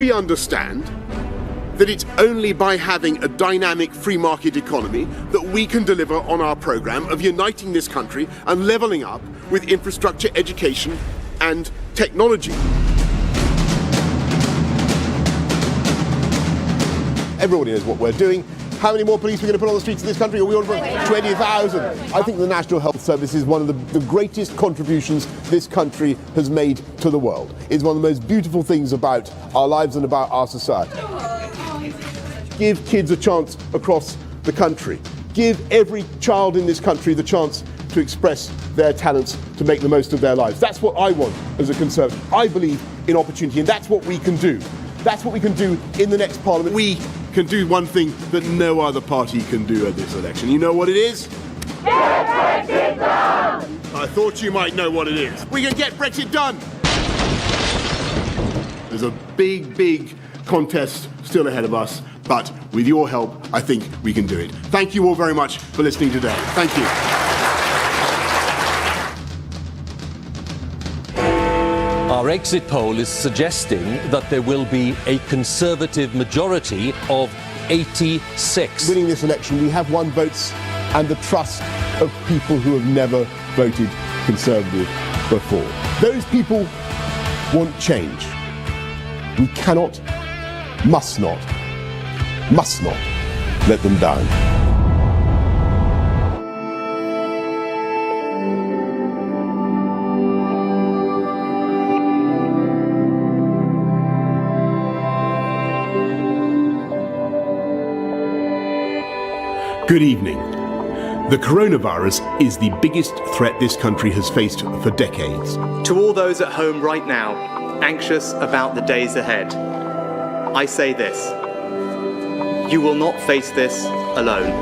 We understand that it's only by having a dynamic free market economy that we can deliver on our programme of uniting this country and levelling up with infrastructure, education and technology. Everybody knows what we're doing. How many more police are we going to put on the streets of this country? Are we on 20,000? I think the National Health Service is one of the greatest contributions this country has made to the world. It's one of the most beautiful things about our lives and about our society. Give kids a chance across the country. Give every child in this country the chance to express their talents, to make the most of their lives. That's what I want as a Conservative. I believe in opportunity, and that's what we can do. That's what we can do in the next Parliament. We can do one thing that no other party can do at this election. You know what it is? Get Brexit done! I thought you might know what it is. We can get Brexit done! There's a big contest still ahead of us, but with your help, I think we can do it. Thank you all very much for listening today. Thank you. Our exit poll is suggesting that there will be a Conservative majority of 86. Winning this election, we have won votes and the trust of people who have never voted Conservative before. Those people want change. We cannot, must not let them down. Good evening. The coronavirus is the biggest threat this country has faced for decades. To all those at home right now, anxious about the days ahead, I say this: you will not face this alone.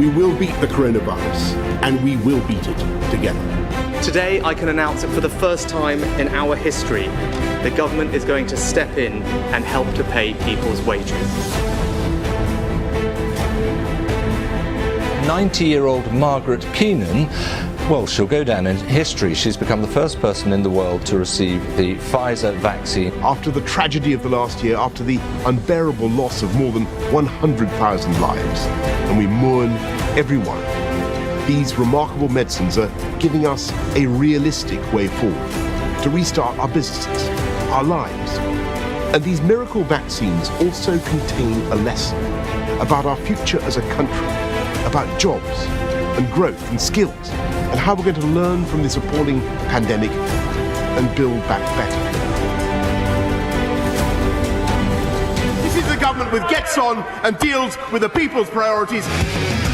We will beat the coronavirus, and we will beat it together. Today, I can announce that for the first time in our history, the government is going to step in and help to pay people's wages. 90-year-old Margaret Keenan, well, she'll go down in history. She's become the first person in the world to receive the Pfizer vaccine. After the tragedy of the last year, after the unbearable loss of more than 100,000 lives, and we mourn everyone, these remarkable medicines are giving us a realistic way forward to restart our businesses, our lives. And these miracle vaccines also contain a lesson about our future as a country, about jobs and growth and skills, and how we're going to learn from this appalling pandemic and build back better. This is the government that gets on and deals with the people's priorities. Thank you.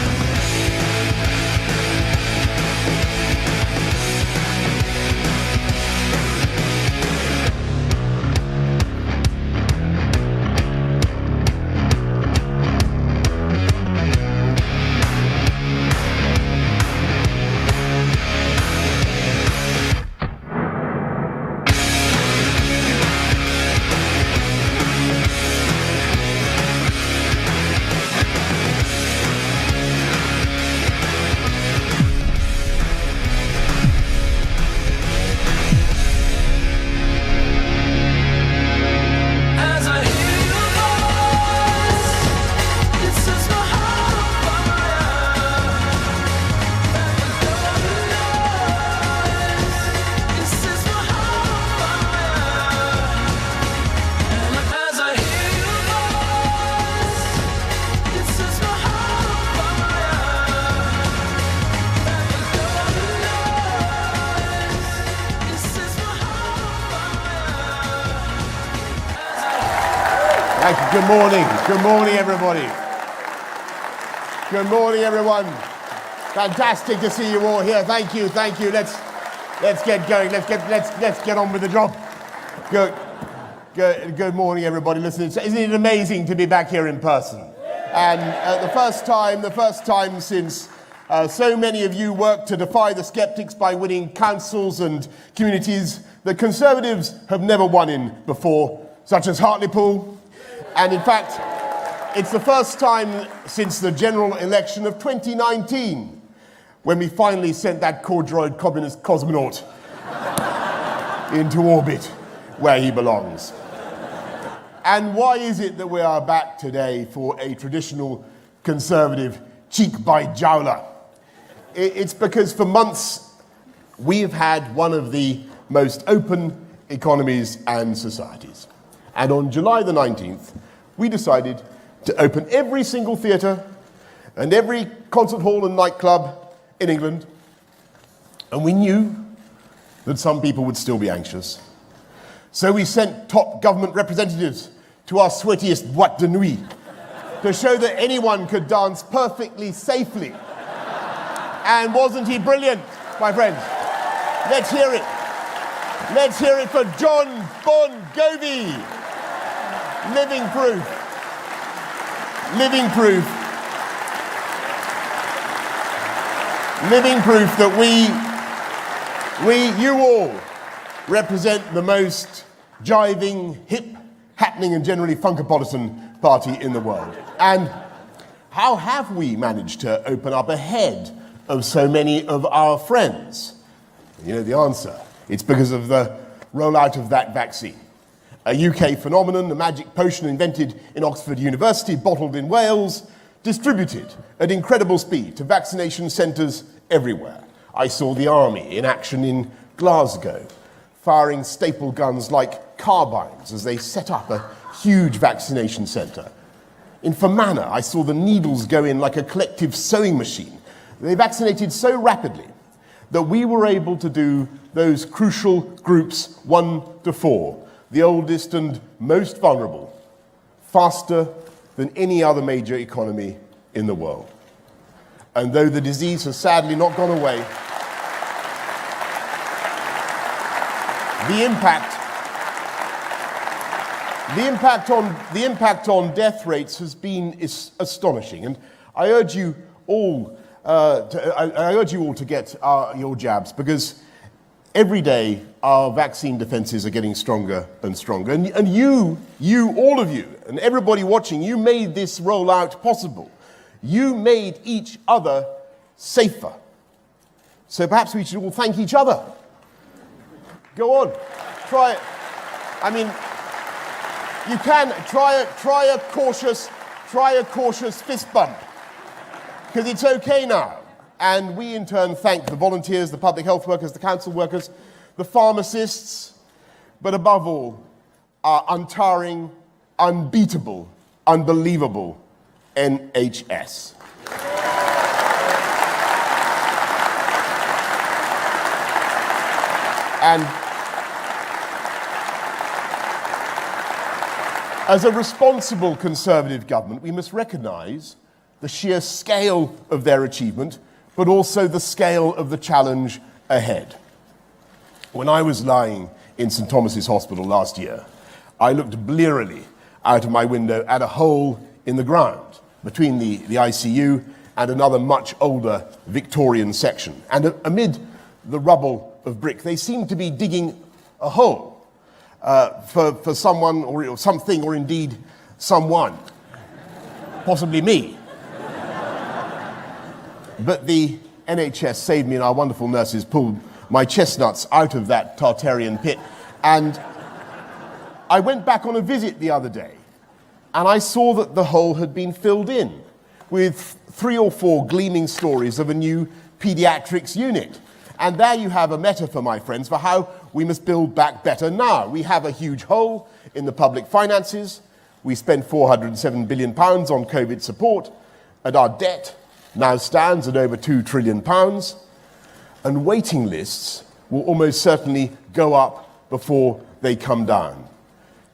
Good morning. Good morning, everybody. Good morning, everyone. Fantastic to see you all here. Thank you. Thank you. Let's get going. Let's get on with the job. Good morning, everybody. Listen, isn't it amazing to be back here in person? And the first time since so many of you worked to defy the sceptics by winning councils and communities that Conservatives have never won in before, such as Hartlepool. And in fact, It's the first time since the general election of 2019 when we finally sent that core-droid communist cosmonaut into orbit where he belongs. And why is it that we are back today for a traditional conservative cheek by jowler? It's because for months we've had one of the most open economies and societies. And on July the 19th, we decided to open every single theatre and every concert hall and nightclub in England. And we knew that some people would still be anxious. So we sent top government representatives to our sweatiest boîte de nuit to show that anyone could dance perfectly safely. And wasn't he brilliant, my friends? Let's hear it. Let's hear it for John Bon Jovi. Living proof. Living proof. Living proof that you all represent the most jiving, hip, happening and generally funkapolitan party in the world. And how have we managed to open up ahead of so many of our friends? You know the answer. It's because of the rollout of that vaccine. A UK phenomenon, a magic potion invented in Oxford University, bottled in Wales, distributed at incredible speed to vaccination centres everywhere. I saw the army in action in Glasgow, firing staple guns like carbines as they set up a huge vaccination centre. In Fermanagh, I saw the needles go in like a collective sewing machine. They vaccinated so rapidly that we were able to do those crucial groups 1 to 4, the oldest and most vulnerable, faster than any other major economy in the world. And though the disease has sadly not gone away, the impact on death rates has been astonishing. And I urge you all to get your jabs, because every day our vaccine defenses are getting stronger and stronger. And you, all of you, and everybody watching, you made this rollout possible. You made each other safer. So perhaps we should all thank each other. Go on, try it. I mean, you can try a cautious fist bump, because it's okay now. And we in turn thank the volunteers, the public health workers, the council workers, the pharmacists, but above all, our untiring, unbeatable, unbelievable NHS. And as a responsible Conservative government, we must recognise the sheer scale of their achievement, but also the scale of the challenge ahead. When I was lying in St Thomas's Hospital last year, I looked blearily out of my window at a hole in the ground between the ICU and another much older Victorian section. And amid the rubble of brick, they seemed to be digging a hole for someone or something, or indeed someone, possibly me. But the NHS saved me, and our wonderful nurses pulled my chestnuts out of that Tartarian pit. And I went back on a visit the other day, and I saw that the hole had been filled in with 3 or 4 gleaming stories of a new paediatrics unit. And there you have a metaphor, my friends, for how we must build back better now. We have a huge hole in the public finances. We spent £407 billion on COVID support, and our debt now stands at over £2 trillion. And waiting lists will almost certainly go up before they come down.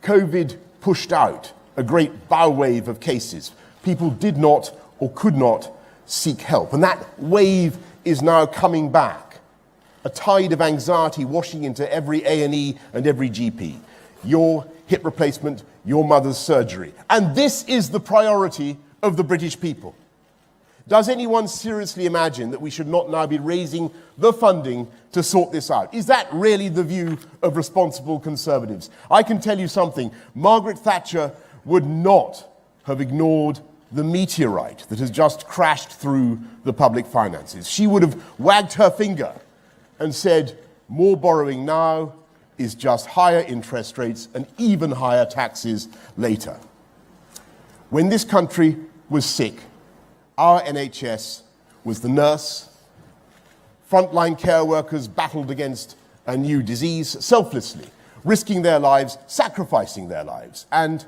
COVID pushed out a great bow wave of cases. People did not or could not seek help. And that wave is now coming back. A tide of anxiety washing into every A&E and every GP. Your hip replacement, your mother's surgery. And this is the priority of the British people. Does anyone seriously imagine that we should not now be raising the funding to sort this out? Is that really the view of responsible Conservatives? I can tell you something. Margaret Thatcher would not have ignored the meteorite that has just crashed through the public finances. She would have wagged her finger and said, more borrowing now is just higher interest rates and even higher taxes later. When this country was sick, our NHS was the nurse. Frontline care workers battled against a new disease selflessly, risking their lives, sacrificing their lives. And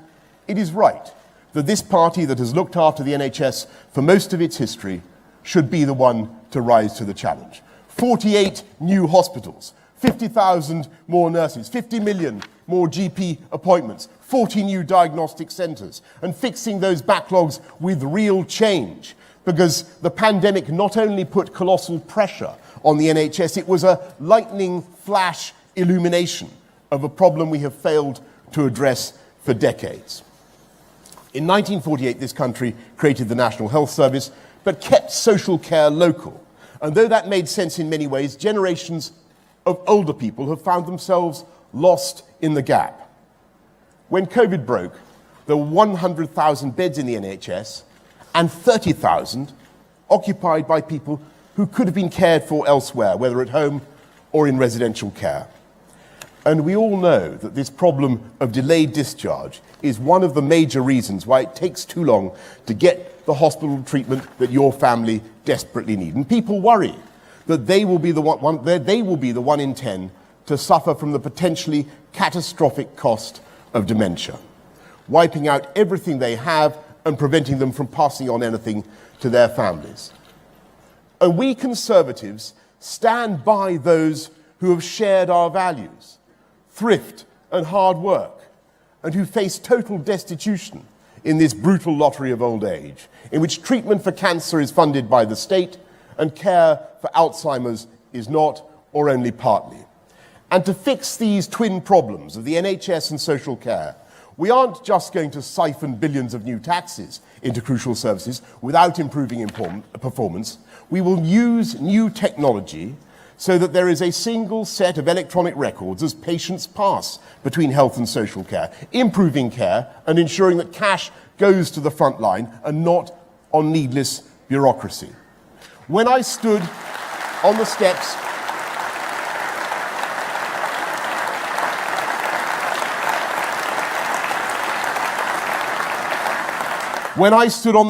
it is right that this party that has looked after the NHS for most of its history should be the one to rise to the challenge. 48 new hospitals, 50,000 more nurses, 50 million more GP appointments, 40 new diagnostic centres, and fixing those backlogs with real change. Because the pandemic not only put colossal pressure on the NHS, it was a lightning flash illumination of a problem we have failed to address for decades. In 1948, this country created the National Health Service, but kept social care local. And though that made sense in many ways, generations of older people have found themselves lost in the gap. When COVID broke, there were 100,000 beds in the NHS and 30,000 occupied by people who could have been cared for elsewhere, whether at home or in residential care. And we all know that this problem of delayed discharge is one of the major reasons why it takes too long to get the hospital treatment that your family desperately need. And people worry that they will be the one in 10 to suffer from the potentially catastrophic cost of dementia, wiping out everything they have and preventing them from passing on anything to their families. And we Conservatives stand by those who have shared our values, thrift and hard work, and who face total destitution in this brutal lottery of old age, in which treatment for cancer is funded by the state and care for Alzheimer's is not, or only partly. And to fix these twin problems of the NHS and social care, we aren't just going to siphon billions of new taxes into crucial services without improving performance. We will use new technology so that there is a single set of electronic records as patients pass between health and social care, improving care and ensuring that cash goes to the front line and not on needless bureaucracy. When I stood on the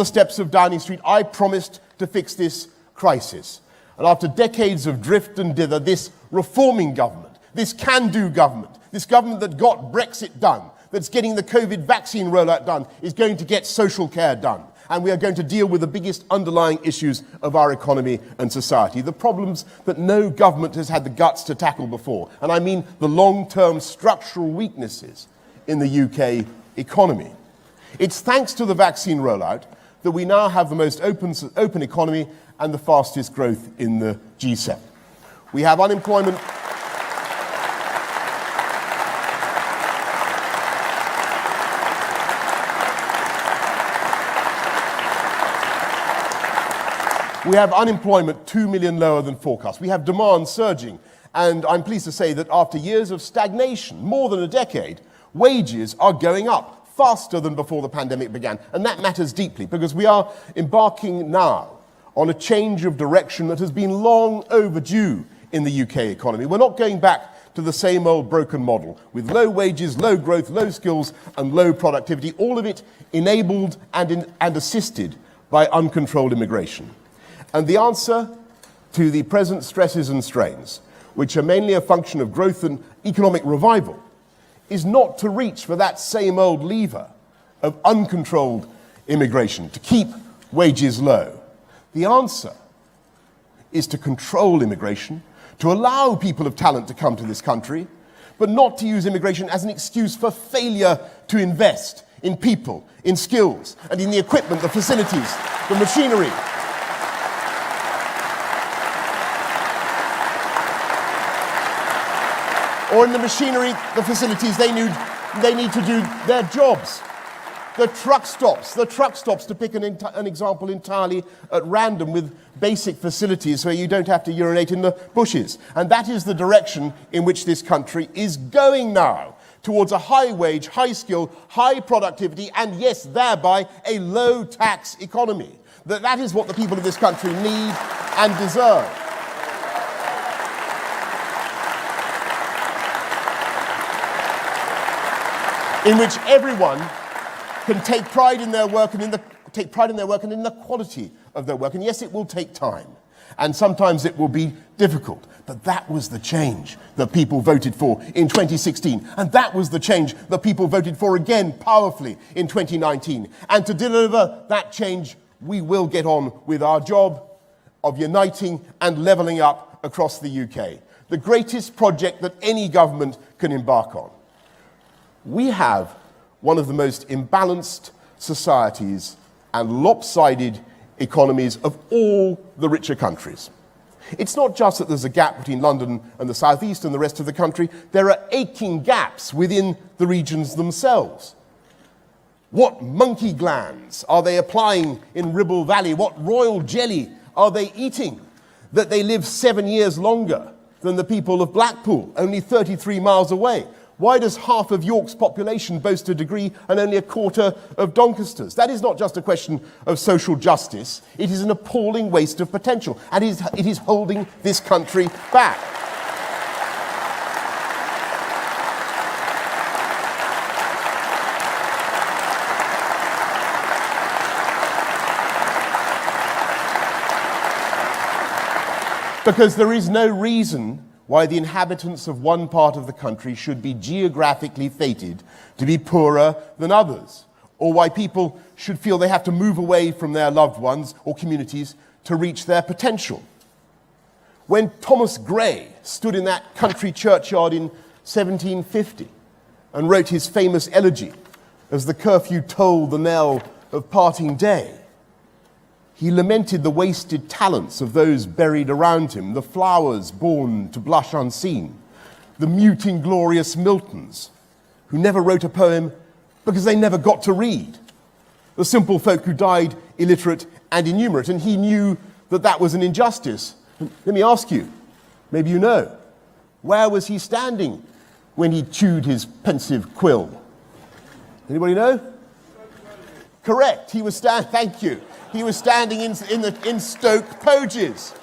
steps of Downing Street, I promised to fix this crisis. And after decades of drift and dither, this reforming government, this can-do government, this government that got Brexit done, that's getting the COVID vaccine rollout done, is going to get social care done. And we are going to deal with the biggest underlying issues of our economy and society, the problems that no government has had the guts to tackle before. And I mean the long-term structural weaknesses in the UK economy. It's thanks to the vaccine rollout that we now have the most open economy and the fastest growth in the G7. We have unemployment. We have unemployment 2 million lower than forecast. We have demand surging. And I'm pleased to say that after years of stagnation, more than a decade, wages are going up faster than before the pandemic began. And that matters deeply because we are embarking now on a change of direction that has been long overdue in the UK economy. We're not going back to the same old broken model with low wages, low growth, low skills and low productivity, all of it enabled and assisted by uncontrolled immigration. And the answer to the present stresses and strains, which are mainly a function of growth and economic revival, is not to reach for that same old lever of uncontrolled immigration, to keep wages low. The answer is to control immigration, to allow people of talent to come to this country, but not to use immigration as an excuse for failure to invest in people, in skills, and in the equipment, the facilities, the machinery. Or in the machinery, the facilities they need to do their jobs. The truck stops, to pick an example entirely at random, with basic facilities where you don't have to urinate in the bushes. And that is the direction in which this country is going now, towards a high wage, high skill, high productivity, and yes, thereby a low tax economy. That is what the people of this country need and deserve. In which everyone can take pride in their work and in the quality of their work. And yes, it will take time. And sometimes it will be difficult. But that was the change that people voted for in 2016. And that was the change that people voted for again powerfully in 2019. And to deliver that change, we will get on with our job of uniting and levelling up across the UK. The greatest project that any government can embark on. We have one of the most imbalanced societies and lopsided economies of all the richer countries. It's not just that there's a gap between London and the southeast and the rest of the country. There are aching gaps within the regions themselves. What monkey glands are they applying in Ribble Valley? What royal jelly are they eating that they live 7 years longer than the people of Blackpool, only 33 miles away? Why does half of York's population boast a degree and only a quarter of Doncaster's? That is not just a question of social justice. It is an appalling waste of potential, and it is holding this country back. Because there is no reason why the inhabitants of one part of the country should be geographically fated to be poorer than others, or why people should feel they have to move away from their loved ones or communities to reach their potential. When Thomas Gray stood in that country churchyard in 1750 and wrote his famous elegy, as the curfew tolled the knell of parting day, he lamented the wasted talents of those buried around him, the flowers born to blush unseen, the mute inglorious Miltons, who never wrote a poem because they never got to read, the simple folk who died illiterate and innumerate, and he knew that that was an injustice. Let me ask you, maybe you know, where was he standing when he chewed his pensive quill? Anybody know? Correct, he was thank you. He was standing in Stoke Poges.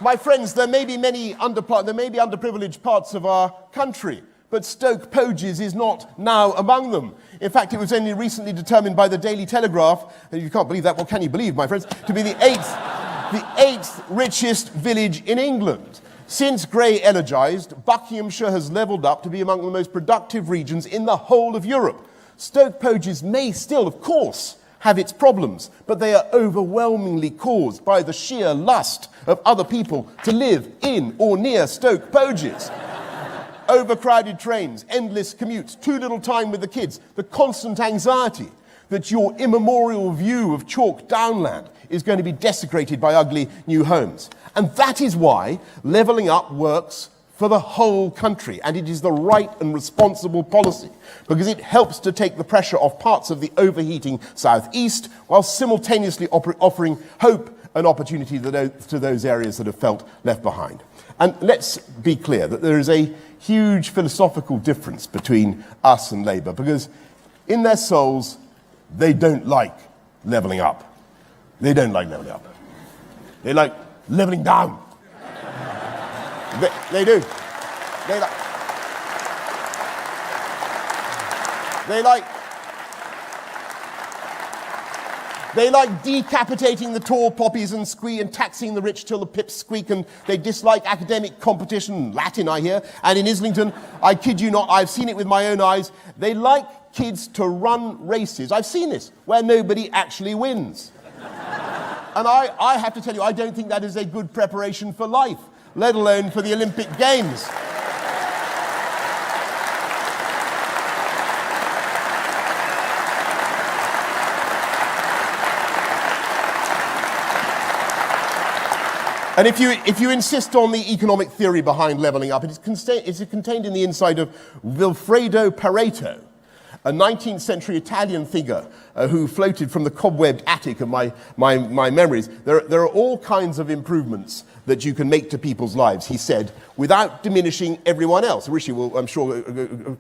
My friends, there may be underprivileged parts of our country, but Stoke Poges is not now among them. In fact, it was only recently determined by the Daily Telegraph, and you can't believe that, what can you believe, my friends, to be the eighth richest village in England. Since Gray elegized, Buckinghamshire has levelled up to be among the most productive regions in the whole of Europe. Stoke Poges may still, of course, have its problems, but they are overwhelmingly caused by the sheer lust of other people to live in or near Stoke Poges. Overcrowded trains, endless commutes, too little time with the kids, the constant anxiety that your immemorial view of chalk downland is going to be desecrated by ugly new homes. And that is why levelling up works for the whole country, and it is the right and responsible policy, because it helps to take the pressure off parts of the overheating southeast, while simultaneously offering hope and opportunity to those areas that have felt left behind. And let's be clear that there is a huge philosophical difference between us and Labour, because in their souls, they don't like levelling up. They don't like levelling up. They like levelling down. They do. They like decapitating the tall poppies and taxing the rich till the pips squeak, and they dislike academic competition, Latin I hear, and in Islington, I kid you not, I've seen it with my own eyes, they like kids to run races, I've seen this, where nobody actually wins. And I have to tell you, I don't think that is a good preparation for life, let alone for the Olympic Games. And if you insist on the economic theory behind levelling up, it's contained in the insight of Vilfredo Pareto. a 19th century Italian figure who floated from the cobwebbed attic of my memories. There are all kinds of improvements that you can make to people's lives, he said, without diminishing everyone else. Rishi will, I'm sure,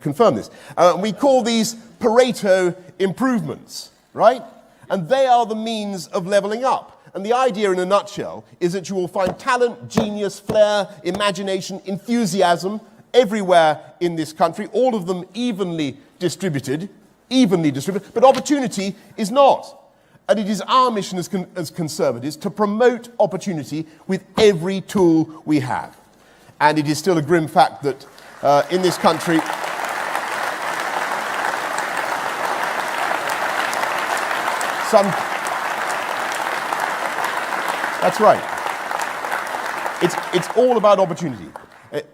confirm this. We call these Pareto improvements, right? And they are the means of levelling up. And the idea in a nutshell is that you will find talent, genius, flair, imagination, enthusiasm everywhere in this country, all of them evenly distributed, but opportunity is not. And it is our mission as Conservatives to promote opportunity with every tool we have. And it is still a grim fact that in this country, that's right. It's all about opportunity.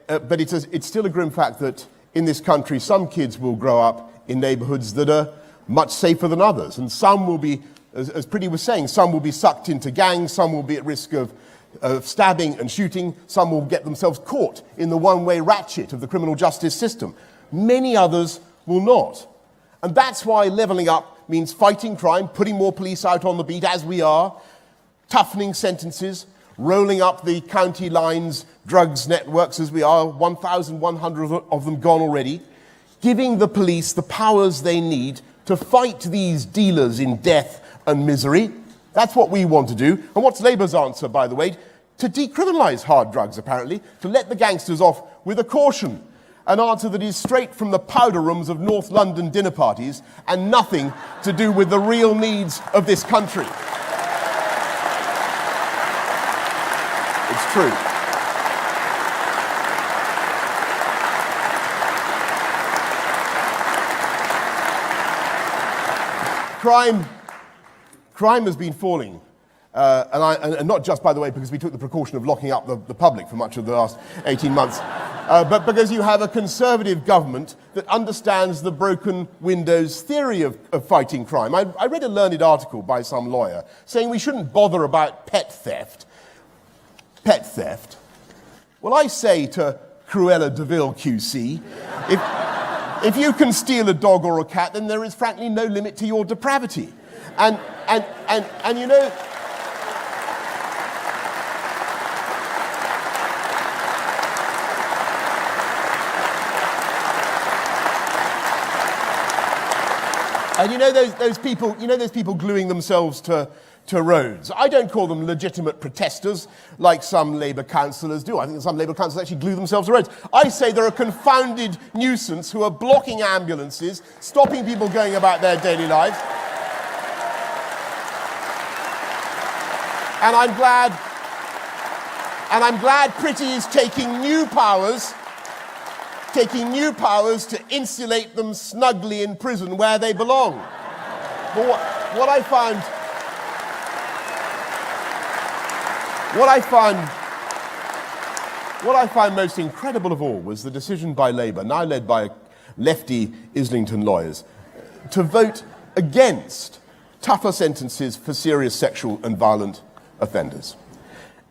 But it's still a grim fact that in this country, some kids will grow up in neighborhoods that are much safer than others. And some will be, as Pretty was saying, some will be sucked into gangs, some will be at risk of stabbing and shooting, some will get themselves caught in the one-way ratchet of the criminal justice system. Many others will not. And that's why levelling up means fighting crime, putting more police out on the beat, as we are, toughening sentences, rolling up the county lines drugs networks as we are, 1,100 of them gone already, giving the police the powers they need to fight these dealers in death and misery. That's what we want to do. And what's Labour's answer, by the way? To decriminalise hard drugs, apparently, to let the gangsters off with a caution. An answer that is straight from the powder rooms of North London dinner parties and nothing to do with the real needs of this country. It's true. Crime has been falling, and not just, by the way, because we took the precaution of locking up the public for much of the last 18 months, but because you have a Conservative government that understands the broken windows theory of fighting crime. I read a learned article by some lawyer saying we shouldn't bother about pet theft. Pet theft? Well, I say to Cruella de Vil QC, if you can steal a dog or a cat, then there is frankly no limit to your depravity. And you know, and you know those people gluing themselves to roads. I don't call them legitimate protesters like some Labour councillors do. I think some Labour councillors actually glue themselves to roads. I say they're a confounded nuisance who are blocking ambulances, stopping people going about their daily lives. And I'm glad Pretty is taking new powers to insulate them snugly in prison where they belong. But what I find most incredible of all was the decision by Labour, now led by lefty Islington lawyers, to vote against tougher sentences for serious sexual and violent offenders.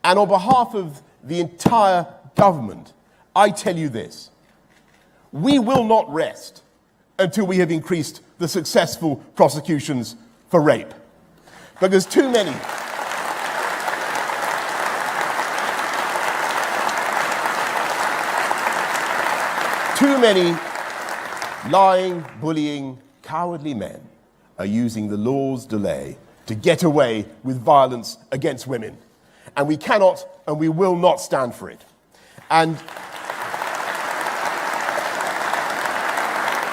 And on behalf of the entire government, I tell you this: we will not rest until we have increased the successful prosecutions for rape. Because too many lying, bullying, cowardly men are using the law's delay to get away with violence against women. And we cannot and we will not stand for it. And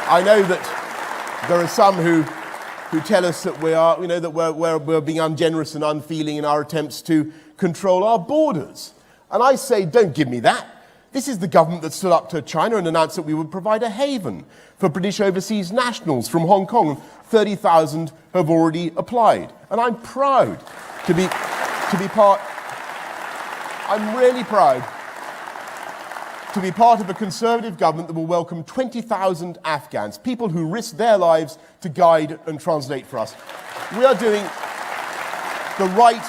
I know that there are some who tell us that we're being ungenerous and unfeeling in our attempts to control our borders. And I say, don't give me that. This is the government that stood up to China and announced that we would provide a haven for British overseas nationals from Hong Kong. 30,000 have already applied. And I'm proud to be part, I'm really proud to be part of a Conservative government that will welcome 20,000 Afghans, people who risk their lives to guide and translate for us. We are doing the right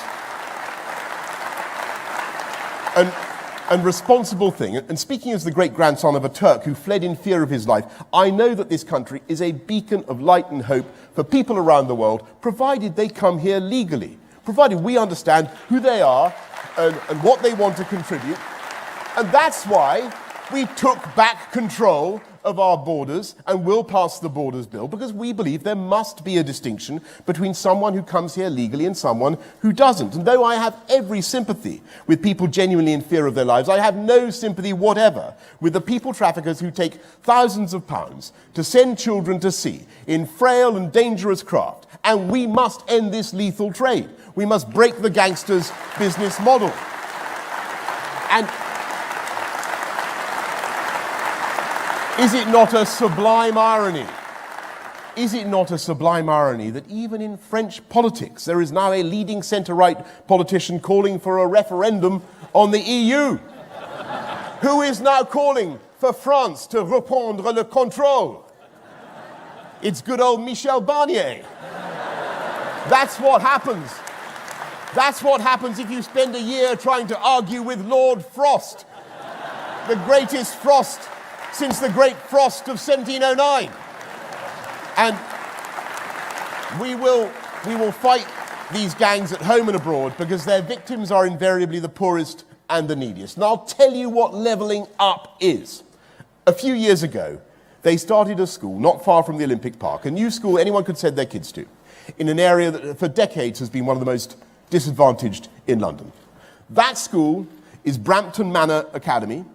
and responsible thing, and speaking as the great-grandson of a Turk who fled in fear of his life, I know that this country is a beacon of light and hope for people around the world, provided they come here legally, provided we understand who they are and what they want to contribute. And that's why we took back control of our borders and will pass the Borders Bill, because we believe there must be a distinction between someone who comes here legally and someone who doesn't. And though I have every sympathy with people genuinely in fear of their lives, I have no sympathy whatever with the people traffickers who take thousands of pounds to send children to sea in frail and dangerous craft. And we must end this lethal trade. We must break the gangsters' business model. And is it not a sublime irony? Is it not a sublime irony that even in French politics there is now a leading centre-right politician calling for a referendum on the EU? Who is now calling for France to reprendre le contrôle? It's good old Michel Barnier. That's what happens. That's what happens if you spend a year trying to argue with Lord Frost, the greatest frost since the Great Frost of 1709. And we will fight these gangs at home and abroad because their victims are invariably the poorest and the neediest. And I'll tell you what levelling up is. A few years ago, they started a school not far from the Olympic Park, a new school anyone could send their kids to, in an area that for decades has been one of the most disadvantaged in London. That school is Brampton Manor Academy,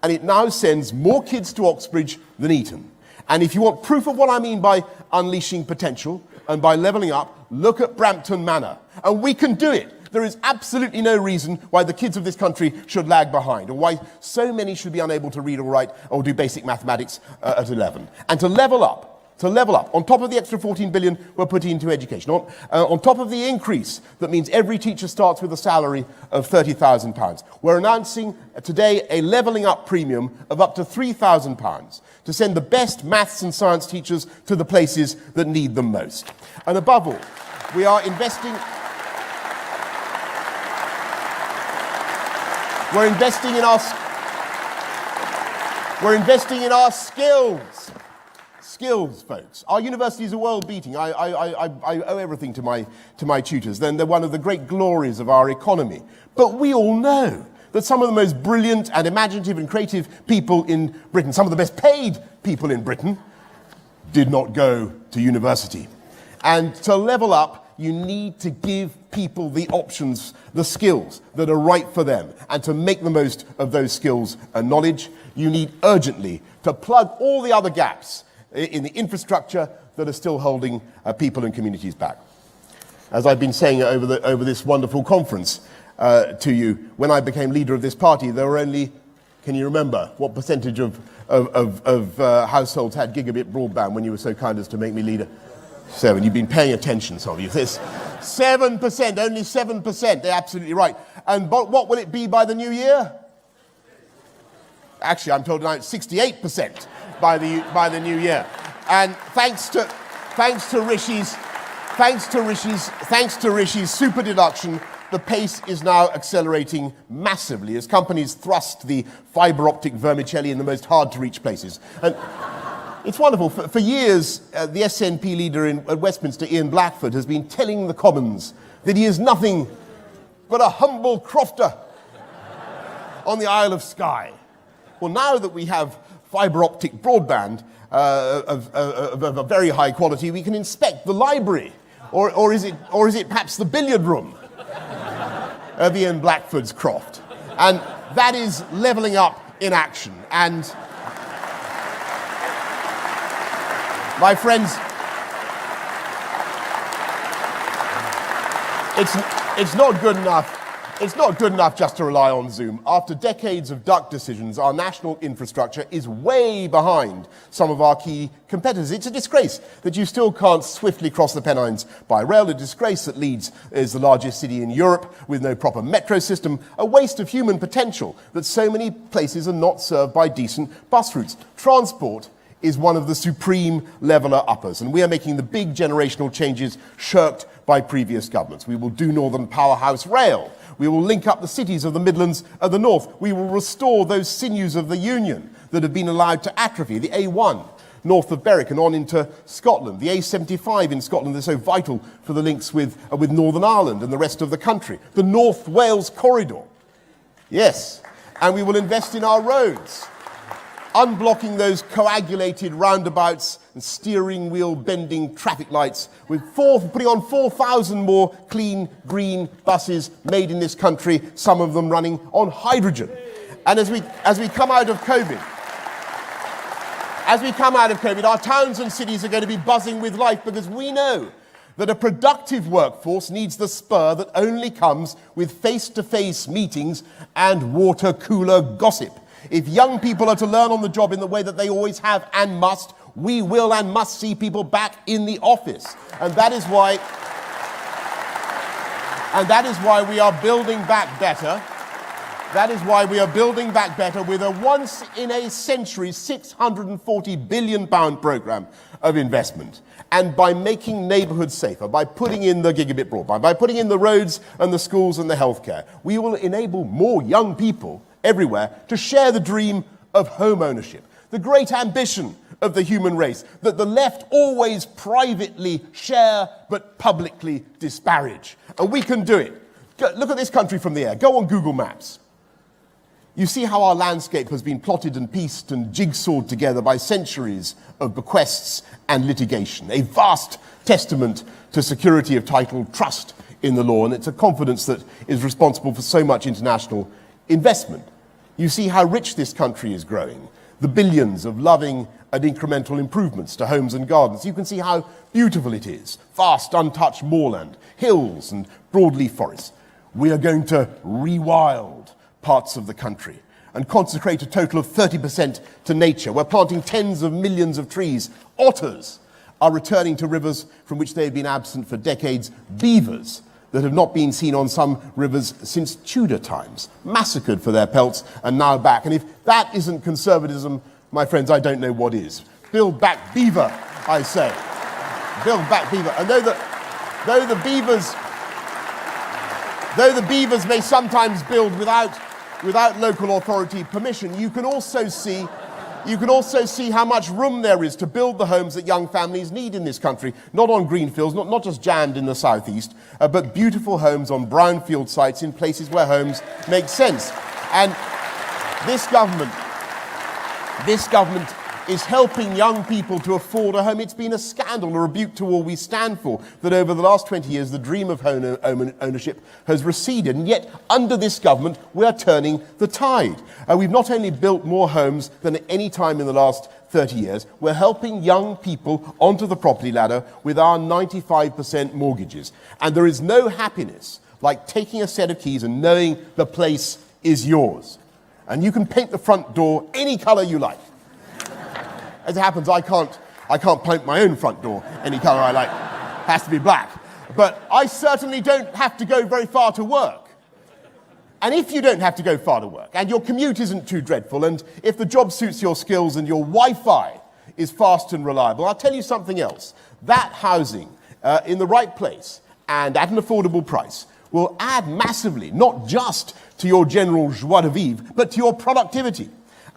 and it now sends more kids to Oxbridge than Eton. And if you want proof of what I mean by unleashing potential and by levelling up, look at Brampton Manor. And we can do it. There is absolutely no reason why the kids of this country should lag behind, or why so many should be unable to read or write or do basic mathematics at 11. And to level up, on top of the extra 14 billion we're putting into education, on top of the increase that means every teacher starts with a salary of £30,000, we're announcing today a levelling up premium of up to £3,000 to send the best maths and science teachers to the places that need them most. And above all, we are investing... We're investing in our skills. Skills, folks. Our universities are world-beating. I owe everything to my tutors. They're one of the great glories of our economy. But we all know that some of the most brilliant and imaginative and creative people in Britain, some of the best paid people in Britain, did not go to university. And to level up, you need to give people the options, the skills that are right for them. And to make the most of those skills and knowledge, you need urgently to plug all the other gaps in the infrastructure that are still holding people and communities back. As I've been saying over this wonderful conference to you, when I became leader of this party, there were only, can you remember, what percentage of households had gigabit broadband when you were so kind as to make me leader? 7. You've been paying attention, some of you. This 7%, only 7%. They're absolutely right. And what will it be by the new year? Actually, I'm told now it's 68% by the new year. And thanks to Rishi's super deduction, the pace is now accelerating massively as companies thrust the fibre optic vermicelli in the most hard-to-reach places. And it's wonderful. For years, the SNP leader at Westminster, Ian Blackford, has been telling the Commons that he is nothing but a humble crofter on the Isle of Skye. Well, now that we have fibre optic broadband of a very high quality, we can inspect the library, or is it perhaps the billiard room of Ian Blackford's croft? And that is levelling up in action. And my friends, it's not good enough. It's not good enough just to rely on Zoom. After decades of duck decisions, our national infrastructure is way behind some of our key competitors. It's a disgrace that you still can't swiftly cross the Pennines by rail, a disgrace that Leeds is the largest city in Europe with no proper metro system, a waste of human potential that so many places are not served by decent bus routes. Transport is one of the supreme leveller uppers, and we are making the big generational changes shirked by previous governments. We will do Northern Powerhouse Rail. We will link up the cities of the Midlands and the North. We will restore those sinews of the Union that have been allowed to atrophy. The A1 north of Berwick and on into Scotland. The A75 in Scotland is so vital for the links with Northern Ireland and the rest of the country. The North Wales corridor. Yes, and we will invest in our roads, unblocking those coagulated roundabouts and steering wheel bending traffic lights, with putting on 4,000 more clean green buses made in this country, some of them running on hydrogen. And as we come out of COVID, our towns and cities are going to be buzzing with life, because we know that a productive workforce needs the spur that only comes with face-to-face meetings and water cooler gossip. If young people are to learn on the job in the way that they always have and must, we will and must see people back in the office. And that is why we are building back better. That is why we are building back better with a once-in-a-century £640 billion programme of investment. And by making neighbourhoods safer, by putting in the gigabit broadband, by putting in the roads and the schools and the healthcare, we will enable more young people everywhere to share the dream of home ownership, the great ambition of the human race that the left always privately share but publicly disparage. And we can do it. Look at this country from the air. Go on Google Maps. You see how our landscape has been plotted and pieced and jigsawed together by centuries of bequests and litigation, a vast testament to security of title, trust in the law, and it's a confidence that is responsible for so much international investment. You see how rich this country is growing, the billions of loving and incremental improvements to homes and gardens. You can see how beautiful it is, vast, untouched moorland, hills and broadleaf forests. We are going to rewild parts of the country and consecrate a total of 30% to nature. We're planting tens of millions of trees. Otters are returning to rivers from which they have been absent for decades. Beavers that have not been seen on some rivers since Tudor times, massacred for their pelts and now back. And if that isn't conservatism, my friends, I don't know what is. Build back beaver, I say. Build back beaver. And though the beavers may sometimes build without local authority permission, you can also see how much room there is to build the homes that young families need in this country, not on greenfields, not just jammed in the southeast, but beautiful homes on brownfield sites in places where homes make sense. And this government is helping young people to afford a home. It's been a scandal, a rebuke to all we stand for, that over the last 20 years the dream of home ownership has receded. And yet, under this government, we are turning the tide. We've not only built more homes than at any time in the last 30 years, we're helping young people onto the property ladder with our 95% mortgages. And there is no happiness like taking a set of keys and knowing the place is yours. And you can paint the front door any colour you like. As it happens, I can't paint my own front door any colour I like. It has to be black. But I certainly don't have to go very far to work. And if you don't have to go far to work, and your commute isn't too dreadful, and if the job suits your skills and your Wi-Fi is fast and reliable, I'll tell you something else. That housing in the right place and at an affordable price will add massively, not just to your general joie de vivre, but to your productivity.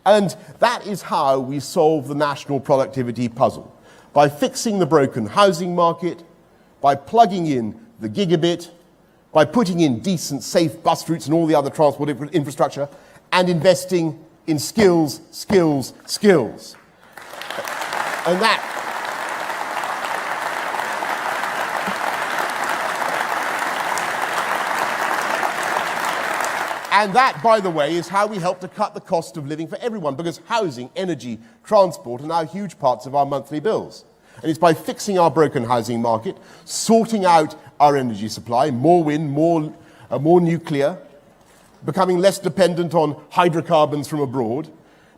And that is how we solve the national productivity puzzle. By fixing the broken housing market, by plugging in the gigabit, by putting in decent, safe bus routes and all the other transport infrastructure, and investing in skills, skills, skills. And that, by the way, is how we help to cut the cost of living for everyone, because housing, energy, transport are now huge parts of our monthly bills. And it's by fixing our broken housing market, sorting out our energy supply, more wind, more nuclear, becoming less dependent on hydrocarbons from abroad,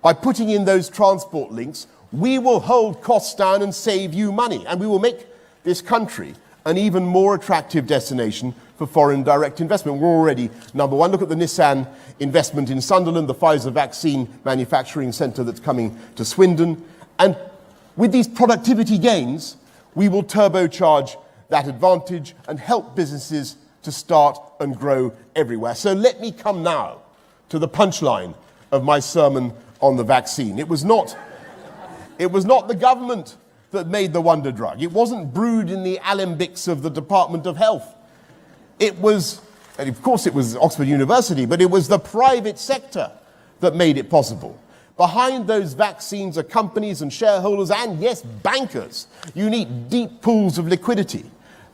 by putting in those transport links, we will hold costs down and save you money. And we will make this country an even more attractive destination for foreign direct investment. We're already number one. Look at the Nissan investment in Sunderland, the Pfizer vaccine manufacturing centre that's coming to Swindon. And with these productivity gains, we will turbocharge that advantage and help businesses to start and grow everywhere. So let me come now to the punchline of my sermon on the vaccine. It was not the government that made the wonder drug. It wasn't brewed in the alembics of the Department of Health. It was, and of course it was Oxford University, but it was the private sector that made it possible. Behind those vaccines are companies and shareholders and, yes, bankers. You need deep pools of liquidity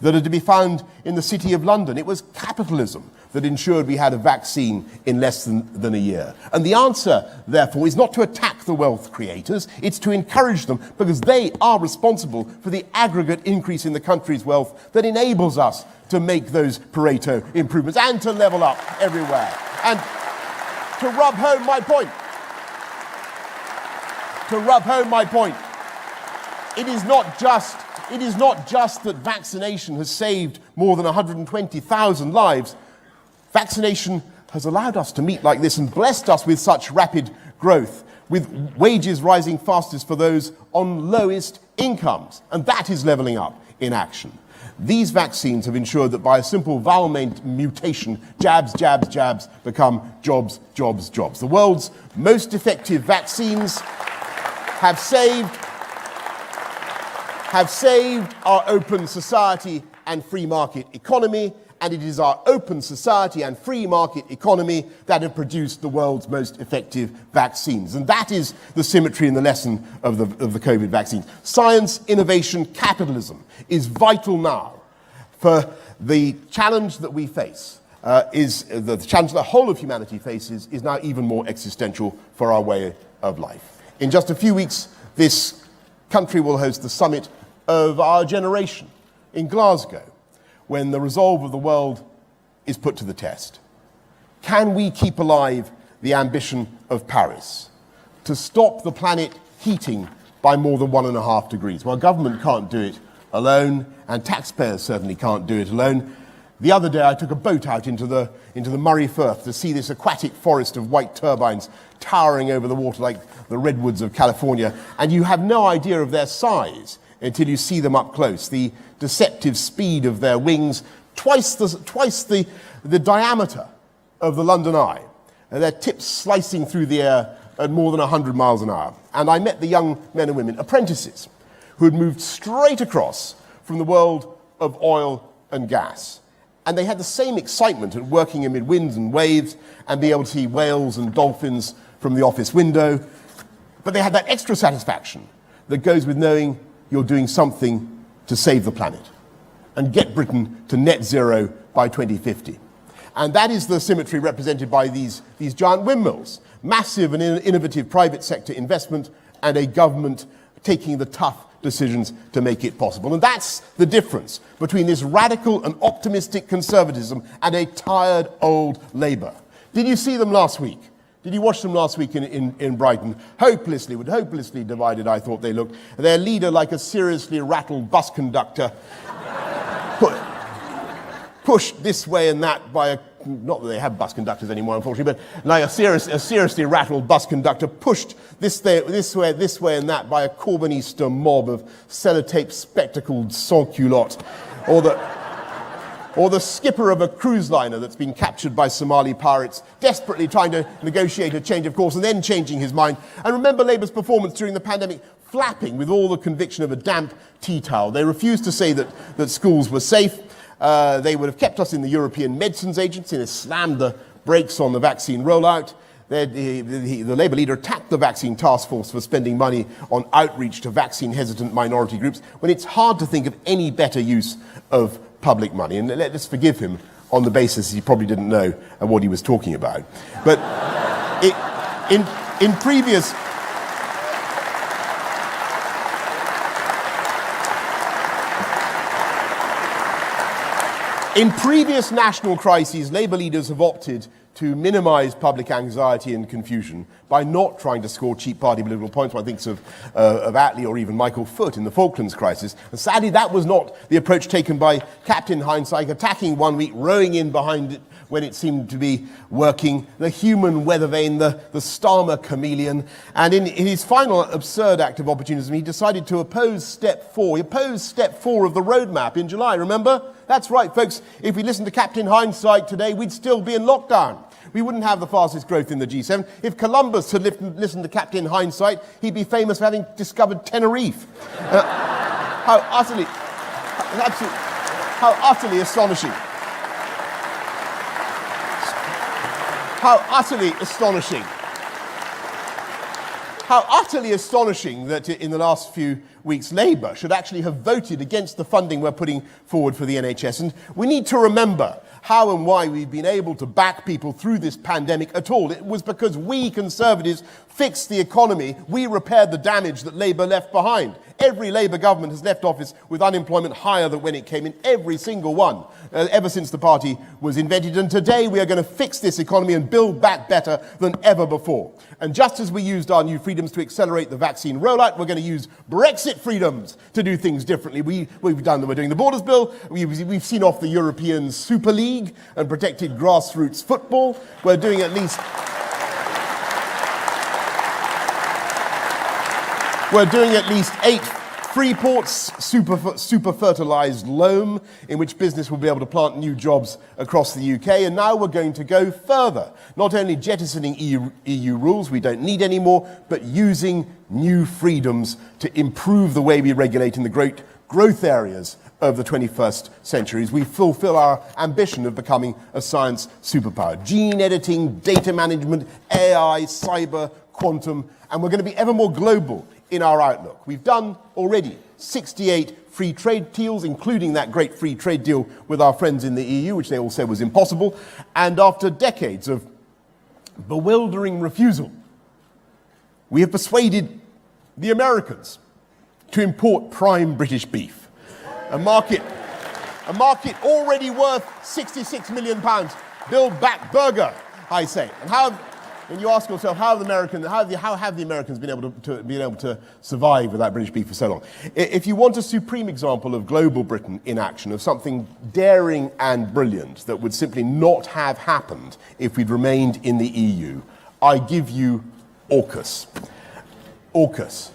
that are to be found in the City of London. It was capitalism that ensured we had a vaccine in less than a year. And the answer, therefore, is not to attack the wealth creators, it's to encourage them, because they are responsible for the aggregate increase in the country's wealth that enables us to make those Pareto improvements and to level up everywhere. And to rub home my point, it is not just that vaccination has saved more than 120,000 lives. Vaccination has allowed us to meet like this and blessed us with such rapid growth, with wages rising fastest for those on lowest incomes. And that is levelling up in action. These vaccines have ensured that by a simple vowel mutation, jabs, jabs, jabs become jobs, jobs, jobs. The world's most effective vaccines have saved our open society and free market economy, and it is our open society and free market economy that have produced the world's most effective vaccines. And that is the symmetry in the lesson of the COVID vaccine. Science, innovation, capitalism is vital now for the challenge that we face. The challenge the whole of humanity faces is now even more existential for our way of life. In just a few weeks, this country will host the summit of our generation in Glasgow, when the resolve of the world is put to the test. Can we keep alive the ambition of Paris to stop the planet heating by more than 1.5 degrees? Well, government can't do it alone, and taxpayers certainly can't do it alone. The other day I took a boat out into the Murray Firth to see this aquatic forest of white turbines towering over the water like the redwoods of California, and you have no idea of their size until you see them up close. The deceptive speed of their wings, twice the diameter of the London Eye, and their tips slicing through the air at more than 100 miles an hour. And I met the young men and women, apprentices, who had moved straight across from the world of oil and gas. And they had the same excitement at working amid winds and waves and being able to see whales and dolphins from the office window. But they had that extra satisfaction that goes with knowing you're doing something to save the planet and get Britain to net zero by 2050. And that is the symmetry represented by these giant windmills, massive and innovative private sector investment and a government taking the tough decisions to make it possible. And that's the difference between this radical and optimistic conservatism and a tired old Labour. Did you see them last week? Did you watch them last week in Brighton? Hopelessly divided, I thought they looked. Their leader, like a seriously rattled bus conductor, pushed this way and that by a, not that they have bus conductors anymore, unfortunately, but like a seriously rattled bus conductor pushed this way and that by a Corbynista mob of sellotape spectacled sans-culottes, or the skipper of a cruise liner that's been captured by Somali pirates, desperately trying to negotiate a change of course and then changing his mind. And remember Labour's performance during the pandemic, flapping with all the conviction of a damp tea towel. They refused to say that schools were safe. They would have kept us in the European Medicines Agency. They slammed the brakes on the vaccine rollout. The Labour leader attacked the vaccine task force for spending money on outreach to vaccine-hesitant minority groups, when it's hard to think of any better use of public money. And let's forgive him on the basis he probably didn't know what he was talking about. But in previous... In previous national crises, Labour leaders have opted to minimise public anxiety and confusion by not trying to score cheap party political points. One thinks of Attlee or even Michael Foot in the Falklands crisis. And sadly, that was not the approach taken by Captain Hindsight, attacking one week, rowing in behind it when it seemed to be working, the human weather vane, the Starmer chameleon. And in his final absurd act of opportunism, he decided to oppose step 4. He opposed step 4 of the roadmap in July, remember? That's right, folks. If we listened to Captain Hindsight today, we'd still be in lockdown. We wouldn't have the fastest growth in the G7. If Columbus had listened to Captain Hindsight, he'd be famous for having discovered Tenerife. How utterly astonishing. How utterly astonishing. How utterly astonishing that in the last few weeks Labour should actually have voted against the funding we're putting forward for the NHS. And we need to remember how and why we've been able to back people through this pandemic at all. It was because we Conservatives fixed the economy. We repaired the damage that Labour left behind. Every Labour government has left office with unemployment higher than when it came in, every single one, ever since the party was invented. And today we are going to fix this economy and build back better than ever before. And just as we used our new freedoms to accelerate the vaccine rollout, we're going to use Brexit freedoms to do things differently. We're doing the Borders Bill, we've seen off the European Super League and protected grassroots football. We're doing at least 8 free ports, super fertilised loam, in which business will be able to plant new jobs across the UK. And now we're going to go further, not only jettisoning EU rules we don't need anymore, but using new freedoms to improve the way we regulate in the great growth areas of the 21st century as we fulfill our ambition of becoming a science superpower. Gene editing, data management, AI, cyber, quantum, and we're going to be ever more global in our outlook. We've done already 68 free trade deals, including that great free trade deal with our friends in the EU, which they all said was impossible. And after decades of bewildering refusal, we have persuaded the Americans to import prime British beef. A market already worth £66 million. Build back burger, I say. And when you ask yourself, how have the Americans been able to survive without British beef for so long? If you want a supreme example of global Britain in action, of something daring and brilliant that would simply not have happened if we'd remained in the EU, I give you AUKUS. AUKUS.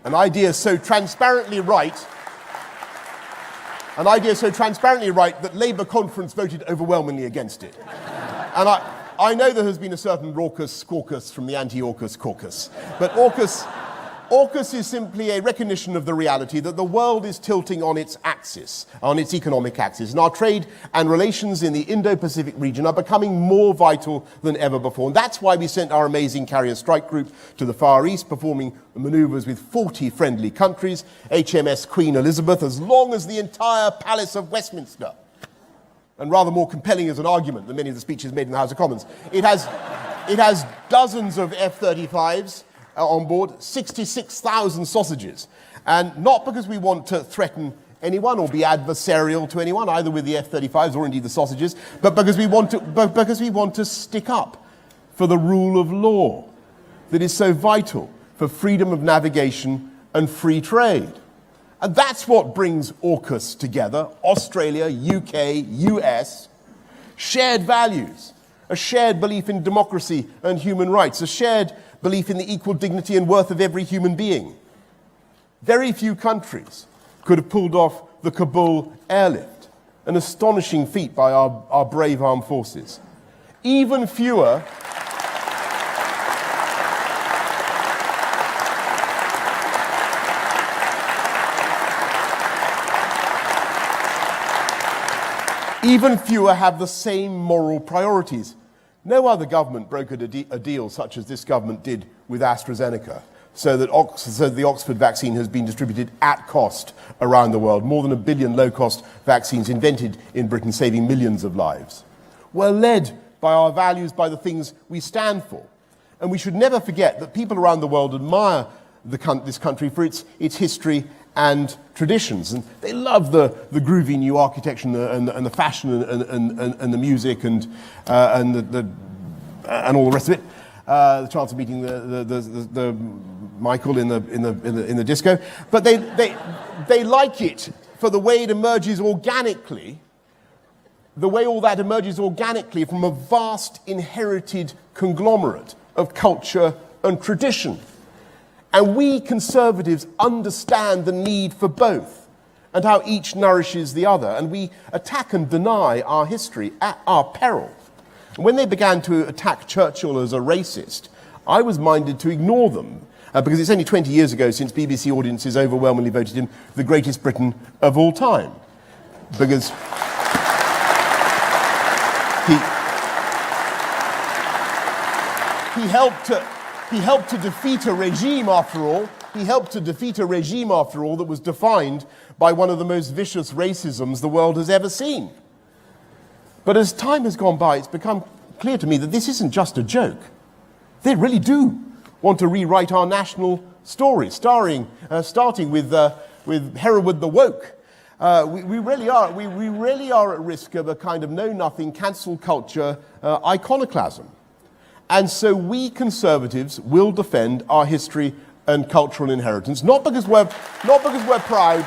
An idea so transparently right that Labour conference voted overwhelmingly against it. And I know there has been a certain raucous caucus from the anti-AUKUS caucus, but AUKUS is simply a recognition of the reality that the world is tilting on its axis, on its economic axis, and our trade and relations in the Indo-Pacific region are becoming more vital than ever before. And that's why we sent our amazing carrier strike group to the Far East, performing manoeuvres with 40 friendly countries, HMS Queen Elizabeth, as long as the entire Palace of Westminster. And rather more compelling as an argument than many of the speeches made in the House of Commons. It has dozens of F-35s on board, 66,000 sausages. And not because we want to threaten anyone or be adversarial to anyone, either with the F-35s or indeed the sausages, but because we want to stick up for the rule of law that is so vital for freedom of navigation and free trade. And that's what brings AUKUS together, Australia, UK, US, shared values, a shared belief in democracy and human rights, a shared belief in the equal dignity and worth of every human being. Very few countries could have pulled off the Kabul airlift, an astonishing feat by our brave armed forces. Even fewer have the same moral priorities. No other government brokered a deal such as this government did with AstraZeneca, so that the Oxford vaccine has been distributed at cost around the world. More than 1 billion low-cost vaccines invented in Britain, saving millions of lives. We're led by our values, by the things we stand for. And we should never forget that people around the world admire this country for its history and traditions, and they love the groovy new architecture and the fashion and the music and all the rest of it. The chance of meeting the Michael in the disco, but they like it for the way it emerges organically. The way all that emerges organically from a vast inherited conglomerate of culture and tradition. And we Conservatives understand the need for both. and how each nourishes the other, and we attack and deny our history at our peril. And when they began to attack Churchill as a racist, I was minded to ignore them, because it's only 20 years ago since BBC audiences overwhelmingly voted him the greatest Briton of all time. Because he helped to defeat a regime, after all. He helped to defeat a regime, after all, that was defined by one of the most vicious racisms the world has ever seen. But as time has gone by, it's become clear to me that this isn't just a joke. They really do want to rewrite our national story, starting with Hereward the Woke. We really are at risk of a kind of know-nothing cancel culture iconoclasm. And so we Conservatives will defend our history and cultural inheritance, not because we're proud.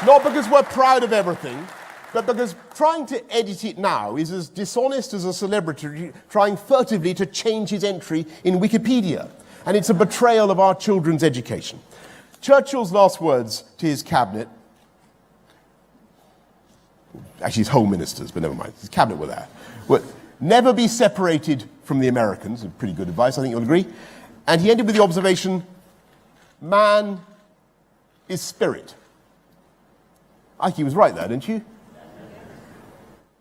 Not because we're proud of everything, but because trying to edit it now is as dishonest as a celebrity trying furtively to change his entry in Wikipedia. And it's a betrayal of our children's education. Churchill's last words to his cabinet, actually his home ministers, but never mind, his cabinet were there, were never be separated from the Americans. Pretty good advice, I think you'll agree. And he ended with the observation, man is spirit. I think he was right there, didn't you?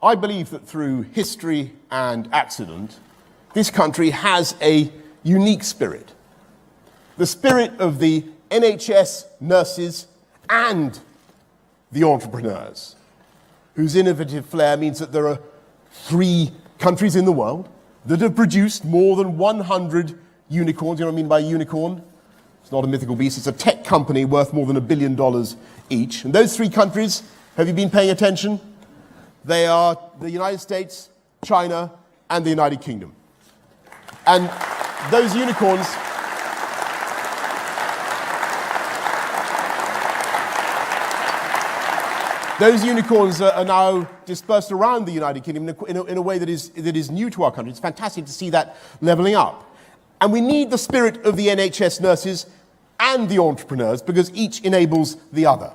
I believe that through history and accident, this country has a unique spirit. The spirit of the NHS nurses and the entrepreneurs, whose innovative flair means that there are 3 countries in the world that have produced more than 100 unicorns. You know what I mean by unicorn? It's not a mythical beast, it's a tech company worth more than $1 billion each. And those 3 countries, have you been paying attention? They are the United States, China, and the United Kingdom. And those unicorns are now dispersed around the United Kingdom in a way that is new to our country. It's fantastic to see that levelling up. And we need the spirit of the NHS nurses and the entrepreneurs because each enables the other.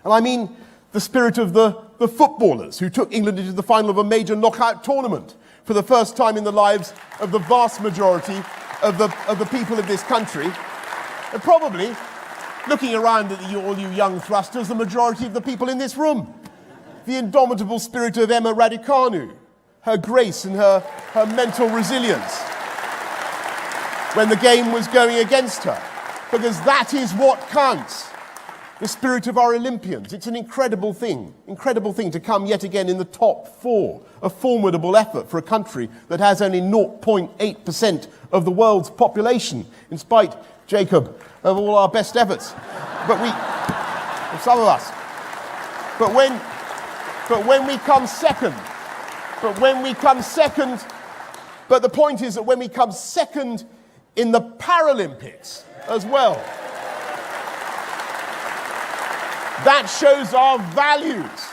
And I mean the spirit of the footballers who took England into the final of a major knockout tournament for the first time in the lives of the vast majority of the people of this country. And probably, looking around at all you young thrusters, the majority of the people in this room. The indomitable spirit of Emma Raducanu, her grace and her mental resilience when the game was going against her. Because that is what counts. The spirit of our Olympians. It's an incredible thing to come yet again in the top 4. A formidable effort for a country that has only 0.8% of the world's population, in spite, Jacob, of all our best efforts. But some of us. But when we come second, but the point is that when we come second in the Paralympics as well, that shows our values.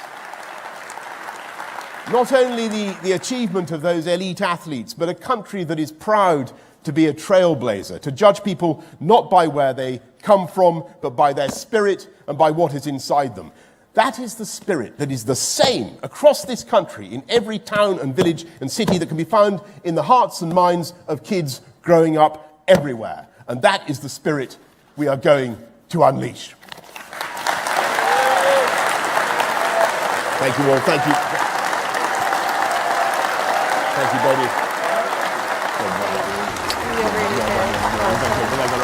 Not only the achievement of those elite athletes, but a country that is proud to be a trailblazer, to judge people not by where they come from, but by their spirit and by what is inside them. That is the spirit that is the same across this country in every town and village and city that can be found in the hearts and minds of kids growing up everywhere. And that is the spirit we are going to unleash. Thank you all. Thank you. Thank you, Boris.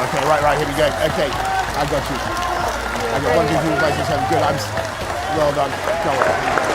Okay, right, here we go. Okay, I got you. I got 1, 2, 3, 4, 5, 6, 7. Good. Well done. Come on.